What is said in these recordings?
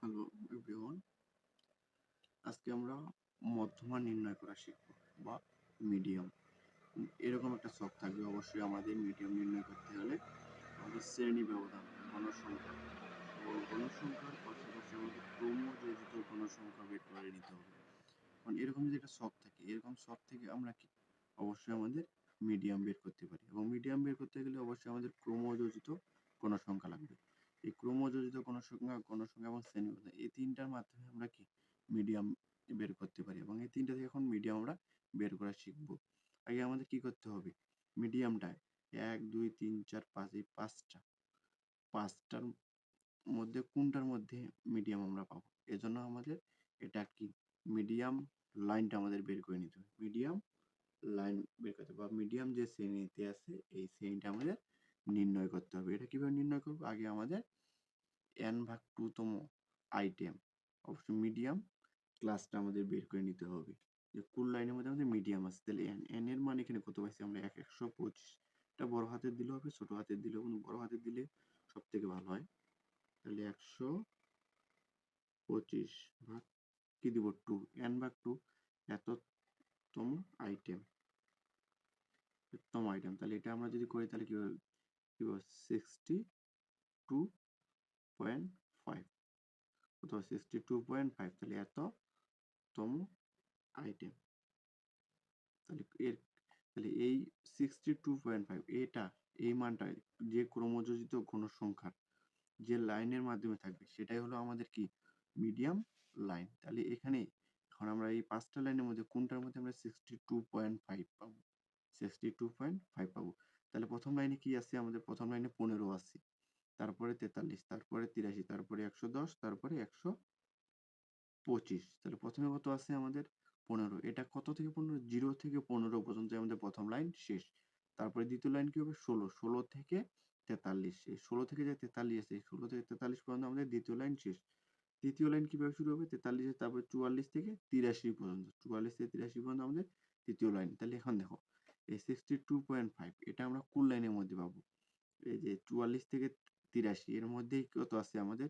Hello everyone, আজকে আমরা মধ্যমা নির্ণয় করা শিখব বা মিডিয়াম। এরকম একটা ছক থাকবে। অবশ্যই আমাদের মিডিয়াম নির্ণয় করতে হলে আমাদের শ্রেণী ব্যবধান, গণসংখ্যা এবং গণসংখ্যার পাশাপাশি আমাদের ক্রমযোজিত গণসংখ্যা বের করে নিতে হবে। মানে এরকম যদি একটা ছক থাকে, এরকম ছক থেকে আমরা কি অবশ্যই আমাদের মিডিয়াম বের করতে পারি, এবং মিডিয়াম বের করতে গেলে অবশ্যই আমাদের ক্রমযোজিত গণসংখ্যা লাগবে। এই ক্রমযোজিত গণসংখ্যা এবং শ্রেণী ব্যবধান, এই তিনটার মাধ্যমে আমরা কি মিডিয়াম বের করতে পারি, এবং এই তিনটা থেকে এখন মিডিয়াম আমরা বের করা শিখব। আগে আমাদের কি করতে হবে, মিডিয়ামটা 1 2 3 4 5, এই পাঁচটার মধ্যে কোনটার মধ্যে মিডিয়াম আমরা পাবো। এজন্য আমাদের এটা কি মিডিয়াম লাইনটা আমাদের বের করে নিতে হবে। মিডিয়াম লাইন বের করতে হবে, বা মিডিয়াম যে শ্রেণীতে আছে এই শ্রেণীটা আমাদের নির্ণয় করতে হবে। এটা কিভাবে নির্ণয় করব, আগে আমাদের n/2 তম আইটেম, অবশ্যই মিডিয়াম ক্লাসটা আমাদের বের করে নিতে হবে, যে কোন লাইনের মধ্যে আমাদের মিডিয়াম আছে। তাহলে n এর মান এখানে কত পাইছি আমরা, 125। এটা বড় হাতের দিলেও হবে, ছোট হাতের দিলেও, কিন্তু বড় হাতের দিলে সব থেকে ভালো হয়। তাহলে 125 ভাগ কি দিব 2, n/2 এততম আইটেম, তাহলে এটা আমরা যদি করি তাহলে কি হবে, 62.5, অথবা 62.5, তাহলে এততম আইটেম। তাহলে এই 62.5, এই মানটা যে ক্রমযোজিত গণসংখ্যার যে লাইনের মাধ্যমে থাকবে সেটাই হলো আমাদের কি মিডিয়াম লাইন। তাহলে এখানে এখন আমরা এই পাঁচটা লাইনের মধ্যে কোনটার মধ্যে আমরা 62.5 পাবো, 62.5 পাবো। তাহলে প্রথম লাইনে কি আছে আমাদের, প্রথম লাইনে 15 আছে, তারপরে 43, তারপরে 83, তারপরে 110, তারপরে 125। তাহলে প্রথমে কত আছে আমাদের 15। এটা কত থেকে 15, 0 থেকে 15 পর্যন্ত আমাদের প্রথম লাইন শেষ। তারপরে দ্বিতীয় লাইন কি হবে 16, 16 থেকে 43, এই 16 থেকে যে 43 আছে, এই 16 থেকে 43 পর্যন্ত আমাদের দ্বিতীয় লাইন শেষ। তৃতীয় লাইন কিভাবে শুরু হবে, 43, তারপরে 44 থেকে 83 পর্যন্ত, 44 থেকে 83 পর্যন্ত আমাদের তৃতীয় লাইন। তাহলে এখন দেখো এই 62.5 এটা আমরা কোন লাইনের মধ্যে পাবো, এই যে 44 থেকে 83 এর মধ্যেই কত আছে আমাদের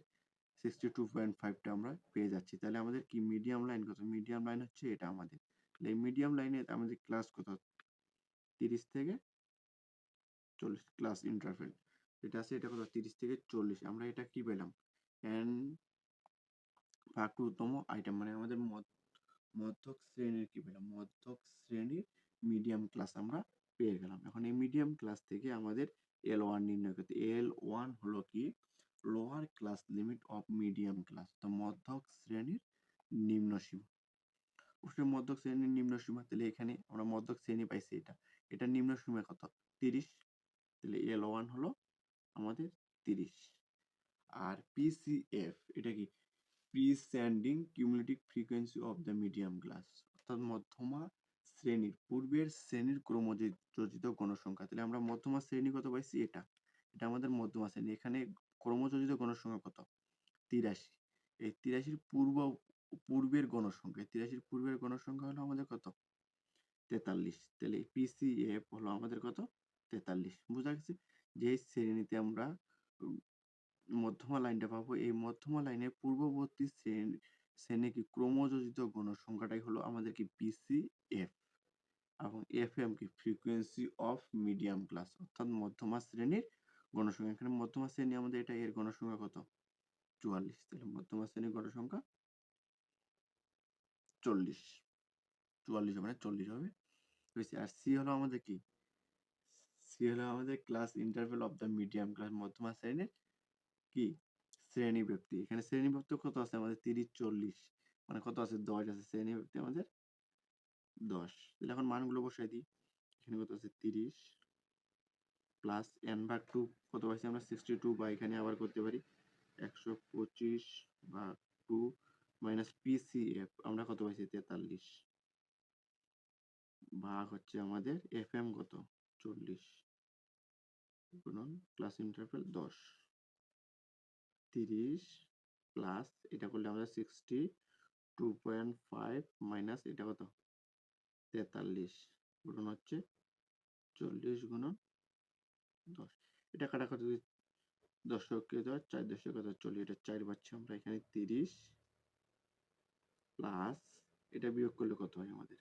62.5 টা আমরা পেয়ে যাচ্ছি। তাহলে আমাদের কি মিডিয়াম লাইন কত, মিডিয়াম লাইন হচ্ছে এটা আমাদের। তাহলে এই মিডিয়াম লাইনে আমাদের ক্লাস কত, 30 থেকে 40 ক্লাস ইন্টারভ্যাল এটা আছে, এটা কত 30 থেকে 40। আমরা এটা কি পেলাম, n ভাগ 2 তম আইটেম, মানে আমাদের মধ্যক শ্রেণীর কি পেলাম, মধ্যক শ্রেণীর মিডিয়াম ক্লাস আমরা পেয়ে গেলাম। এখন এই মিডিয়াম ক্লাস থেকে আমাদের L1 নির্ণয় করতে, L1 হলো কি lower class limit of medium class, তো মধ্যক শ্রেণীর নিম্ন সীমা। অবশ্যই মধ্যক শ্রেণীর নিম্ন সীমা, তাহলে এখানে আমরা মধ্যক শ্রেণী পাইছি, এটা নিম্ন সীমা কত 30, তাহলে L1 হলো আমাদের 30। আর PCF এটা কি preceding cumulative frequency of the medium class, অর্থাৎ মধ্যমা শ্রেণীর পূর্বের শ্রেণীর ক্রমযোজিত গণসংখ্যা। তাহলে আমরা মধ্যমা শ্রেণী কত পাইছি, এটা আমাদের মধ্যমা শ্রেণী। এখানে ক্রমযোজিত গণসংখ্যা কত 83, এই 83 পূর্বের গণসংখ্যা, 83 পূর্বের গণসংখ্যা হলো আমাদের কত 43। তাহলে PCF হলো আমাদের কত 43। বুঝা গেছে যে এই শ্রেণীতে আমরা মধ্যমা লাইনটা পাবো, এই মধ্যমা লাইনের পূর্ববর্তী শ্রেণী কি ক্রমযোজিত গণসংখ্যাটাই হলো আমাদের কি PCF, এবং FM কি ফ্রিকোয়েন্সি অফ মিডিয়াম ক্লাস, অর্থাৎ মধ্যমা শ্রেণীর গণসংখ্যা। এখানে মধ্যমা শ্রেণী আমাদের এটা, এর গণসংখ্যা কত 44, তাহলে মধ্যমা শ্রেণীর গণসংখ্যা 40, 44 মানে 40 হবে। আর সি হলো আমাদের কি, সি হলো আমাদের class interval of the medium class, মধ্যমা শ্রেণীর কি শ্রেণীব্যাপ্তি। এখানে শ্রেণীব্যাপ্তি কত আছে আমাদের 30 40, মানে কত আছে 10 আছে, শ্রেণীব্যাপ্তি আমাদের 10। তাহলে এখন মানগুলো বসাই দিই, এখানে কত আছে 30 প্লাস n/2 কত পাইছি আমরা 62, বা এখানে আবার করতে পারি 125/2 মাইনাস PCF আমরা কত পাইছি 43, ভাগ হচ্ছে আমাদের FM কত 40, গুণন ক্লাস ইন্টারভ্যাল 10, 30 প্লাস এটা করলে আমাদের 62.5 মাইনাস এটা কত 43, গুণন হচ্ছে 40 গুণন 10, এটা কাটাকাটি দশকে ধর 4 দশকে ধর 40, এটা 4 পাচ্ছি আমরা এখানে 30 প্লাস এটা বিয়োগ করলে কত হয় আমাদের?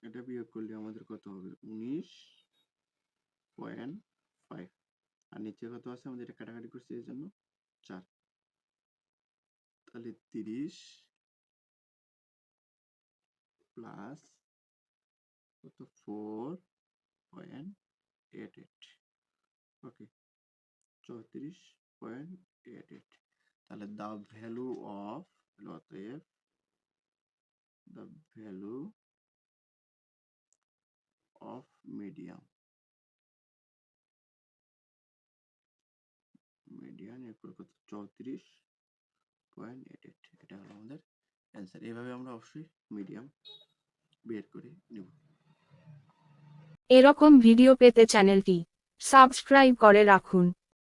এটা বিয়োগ করলে আমাদের কত হবে? 19.5। আর নিচে কত আছে আমাদের? এটা কাটাকাটি করছি এই জন্য 4। তাহলে 30 প্লাস কত? 4.88। ওকে, 34.88। তাহলে দ্য ভ্যালু অফ, অতএব দ্য ভ্যালু অফ মিডিয়াম এরপর কত? 34.88। এটা হলো আমাদের অ্যান্সার। এভাবে আমরা অবশ্যই মিডিয়াম বের করে নেব। এরকম ভিডিও পেতে চ্যানেলটি সাবস্ক্রাইব করে রাখুন।